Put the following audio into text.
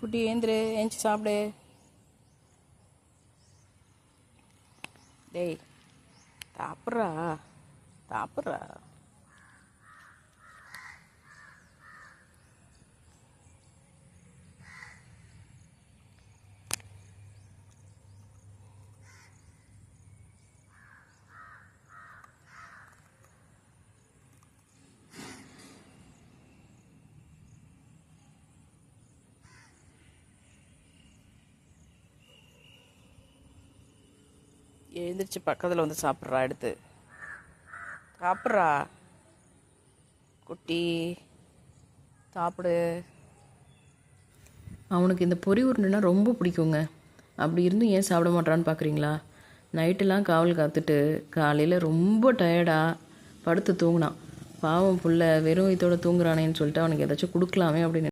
குட்டி ஏந்திரு, ஏஞ்சி சாப்பிடு. டேய், சாப்பிட்றா சாப்பிட்றா. எழுந்திரிச்சு பக்கத்தில் வந்து சாப்பிட்றா. எடுத்து சாப்பிட்றா குட்டி, சாப்பிடு. அவனுக்கு இந்த பொரி உருண்டைனா ரொம்ப பிடிக்குங்க. அப்படி இருந்தும் ஏன் சாப்பிட மாட்டான்னு பார்க்குறீங்களா? நைட்டெல்லாம் காவல் காத்துட்டு காலையில் ரொம்ப டயர்டாக படுத்து தூங்கினான். பாவம் புள்ள வெறும் இதோட தூங்குறானேன்னு சொல்லிட்டு அவனுக்கு ஏதாச்சும் கொடுக்கலாமே அப்படின்னு